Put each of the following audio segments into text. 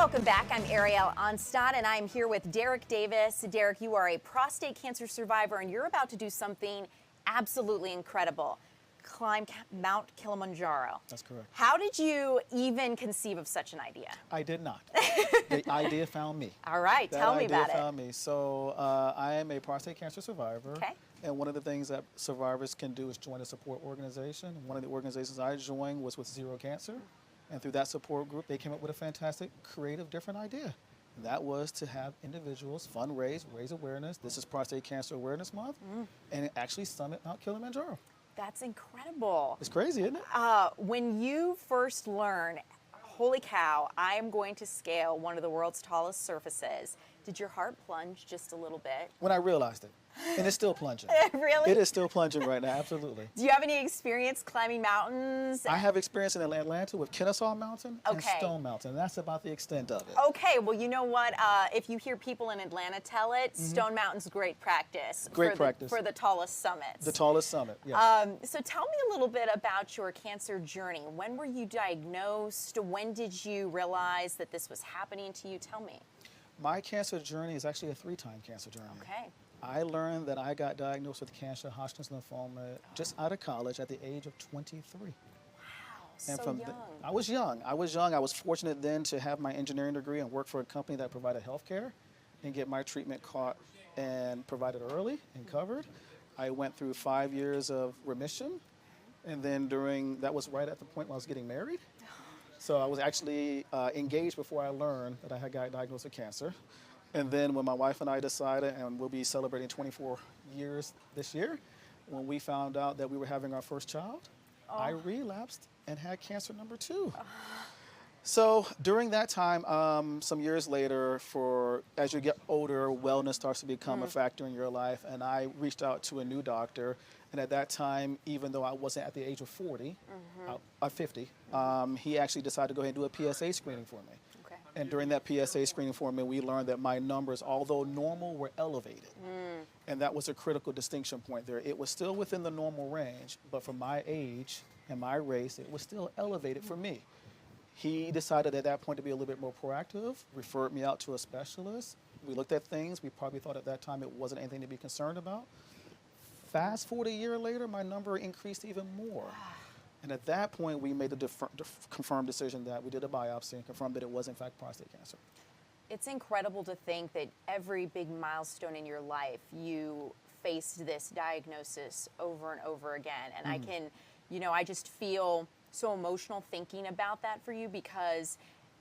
Welcome back. I'm Ariel Onstad, and I'm here with Derek Davis. Derek, you are a prostate cancer survivor, and you're about to do something absolutely incredible. Climb Mount Kilimanjaro. That's correct. How did you even conceive of such an idea? I did not. The idea found me. All right, tell me about it. The idea found me. So I am a prostate cancer survivor. Okay. And one of the things that survivors can do is join a support organization. One of the organizations I joined was with Zero Cancer. And through that support group, they came up with a fantastic, creative, different idea. And that was to have individuals fundraise, raise awareness. This is Prostate Cancer Awareness Month. And actually summit Mount Kilimanjaro. That's incredible. It's crazy, isn't it? When you first learn, holy cow, I am going to scale one of the world's tallest surfaces, did your heart plunge just a little bit? When I realized it. And it's still plunging. Really? It is still plunging right now, absolutely. Do you have any experience climbing mountains? I have experience in Atlanta with Kennesaw Mountain and Stone Mountain. And that's about the extent of it. Okay, well, you know what? If you hear people in Atlanta tell it, Stone Mountain's great practice. Great practice. For the tallest summits. The tallest summit, yeah. So tell me a little bit about your cancer journey. When were you diagnosed? When did you realize that this was happening to you? Tell me. My cancer journey is actually a 3-time cancer journey. Okay. I learned that I got diagnosed with cancer, Hodgkin's lymphoma, just out of college at the age of 23. Wow, And so from young. I was young. I was fortunate then to have my engineering degree and work for a company that provided health care and get my treatment caught and provided early and covered. I went through 5 years of remission, and then that was right at the point when I was getting married. So I was actually engaged before I learned that I had got diagnosed with cancer. And then when my wife and I decided, and we'll be celebrating 24 years this year, when we found out that we were having our first child, I relapsed and had cancer number 2. So during that time, some years later, as you get older, wellness starts to become a factor in your life, and I reached out to a new doctor. And at that time, even though I wasn't at the age of 50, he actually decided to go ahead and do a PSA screening for me. Okay. And during that PSA screening for me, we learned that my numbers, although normal, were elevated. And that was a critical distinction point there. It was still within the normal range, but for my age and my race, it was still elevated for me. He decided at that point to be a little bit more proactive, referred me out to a specialist. We looked at things. We probably thought at that time it wasn't anything to be concerned about. Fast forward a year later, my number increased even more. And at that point, we made the confirmed decision that we did a biopsy and confirmed that it was, in fact, prostate cancer. It's incredible to think that every big milestone in your life, you faced this diagnosis over and over again. And I can, I just feel so emotional thinking about that for you, because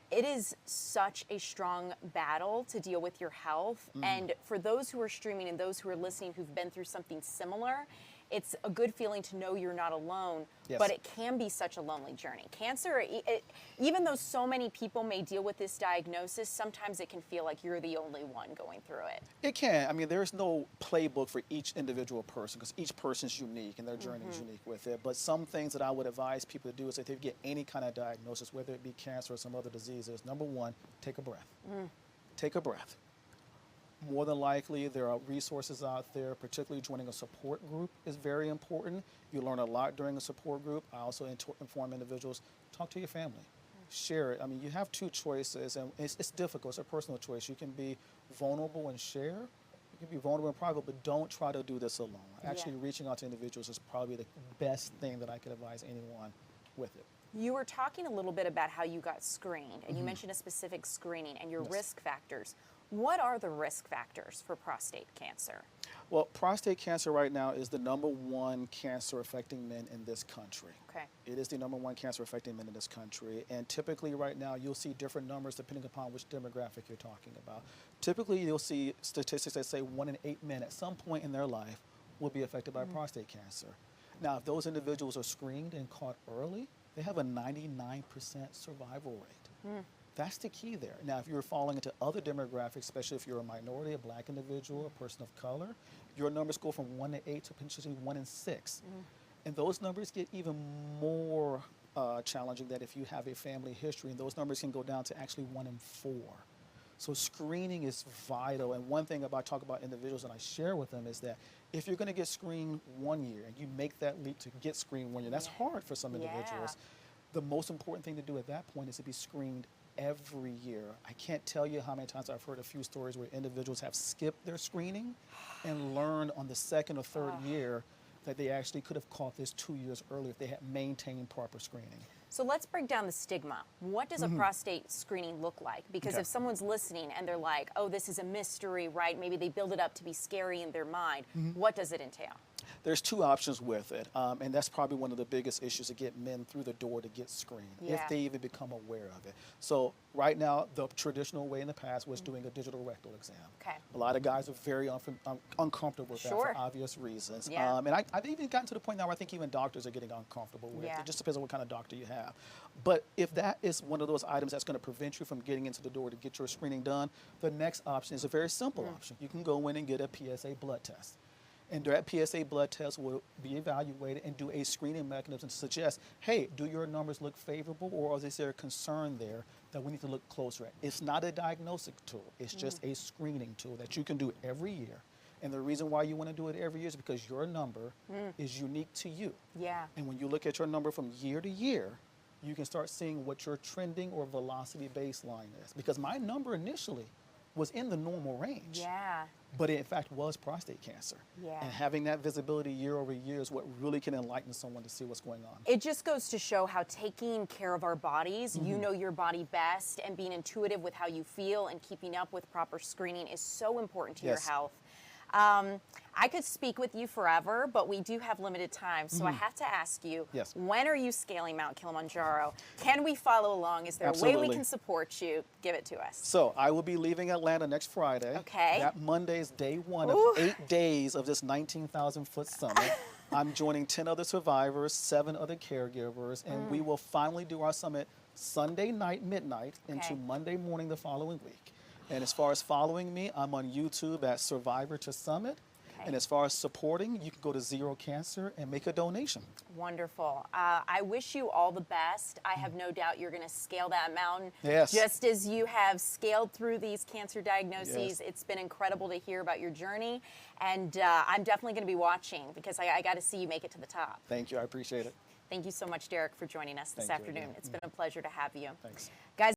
it is such a strong battle to deal with your health. And for those who are streaming and those who are listening who've been through something similar, it's a good feeling to know you're not alone, but it can be such a lonely journey. Cancer, even though so many people may deal with this diagnosis, sometimes it can feel like you're the only one going through it. It can. I mean, there's no playbook for each individual person, because each person's unique and their journey is unique with it. But some things that I would advise people to do is if they get any kind of diagnosis, whether it be cancer or some other diseases, number one, take a breath. Take a breath. More than likely, there are resources out there, particularly joining a support group is very important. You learn a lot during a support group. I also inform individuals, talk to your family, share it. I mean, you have 2 choices, and it's difficult. It's a personal choice. You can be vulnerable and share. You can be vulnerable and private, but don't try to do this alone. Actually, reaching out to individuals is probably the best thing that I could advise anyone with it. You were talking a little bit about how you got screened, and you mentioned a specific screening and your risk factors. What are the risk factors for prostate cancer? Well, prostate cancer right now is the #1 cancer affecting men in this country. Okay. It is the #1 cancer affecting men in this country. And typically right now, you'll see different numbers depending upon which demographic you're talking about. Typically, you'll see statistics that say 1 in 8 men at some point in their life will be affected by prostate cancer. Now, if those individuals are screened and caught early, they have a 99% survival rate. That's the key there. Now, if you're falling into other demographics, especially if you're a minority, a black individual, a person of color, your numbers go from 1 to 8 to potentially 1 in 6. And those numbers get even more challenging that if you have a family history, and those numbers can go down to actually 1 in 4. So screening is vital. And one thing I talk about individuals and I share with them is that if you're going to get screened 1 year and you make that leap to get screened 1 year, that's hard for some individuals. The most important thing to do at that point is to be screened every year. I can't tell you how many times I've heard a few stories where individuals have skipped their screening and learned on the second or third year that they actually could have caught this 2 years earlier if they had maintained proper screening. So let's break down the stigma. What does a prostate screening look like? Because if someone's listening and they're like, oh, this is a mystery, right? Maybe they build it up to be scary in their mind. What does it entail? There's two options with it, and that's probably one of the biggest issues to get men through the door to get screened, if they even become aware of it. So right now, the traditional way in the past was doing a digital rectal exam. Okay. A lot of guys are very uncomfortable with that for obvious reasons. And I've even gotten to the point now where I think even doctors are getting uncomfortable with it. It just depends on what kind of doctor you have. But if that is one of those items that's going to prevent you from getting into the door to get your screening done, the next option is a very simple option. You can go in and get a PSA blood test. And that PSA blood test will be evaluated and do a screening mechanism to suggest, hey, do your numbers look favorable, or is there a concern there that we need to look closer at? It's not a diagnostic tool. It's just a screening tool that you can do every year. And the reason why you want to do it every year is because your number is unique to you. Yeah. And when you look at your number from year to year, you can start seeing what your trending or velocity baseline is. Because my number initially was in the normal range. Yeah. But it in fact was prostate cancer. Yeah. And having that visibility year over year is what really can enlighten someone to see what's going on. It just goes to show how taking care of our bodies, you know your body best, and being intuitive with how you feel and keeping up with proper screening is so important to your health. I could speak with you forever, but we do have limited time, so I have to ask you, when are you scaling Mount Kilimanjaro? Can we follow along? Is there a way we can support you? Give it to us. So I will be leaving Atlanta next Friday. Okay. That Monday is day one of 8 days of this 19,000-foot summit. I'm joining 10 other survivors, 7 other caregivers, and we will finally do our summit Sunday night, midnight, into Monday morning the following week. And as far as following me, I'm on YouTube at Survivor to Summit. And as far as supporting, you can go to Zero Cancer and make a donation. Wonderful. I wish you all the best. I have no doubt you're going to scale that mountain. Yes. Just as you have scaled through these cancer diagnoses. It's been incredible to hear about your journey. And I'm definitely going to be watching because I got to see you make it to the top. Thank you. I appreciate it. Thank you so much, Derek, for joining us this afternoon. It's been a pleasure to have you. Thanks. Guys.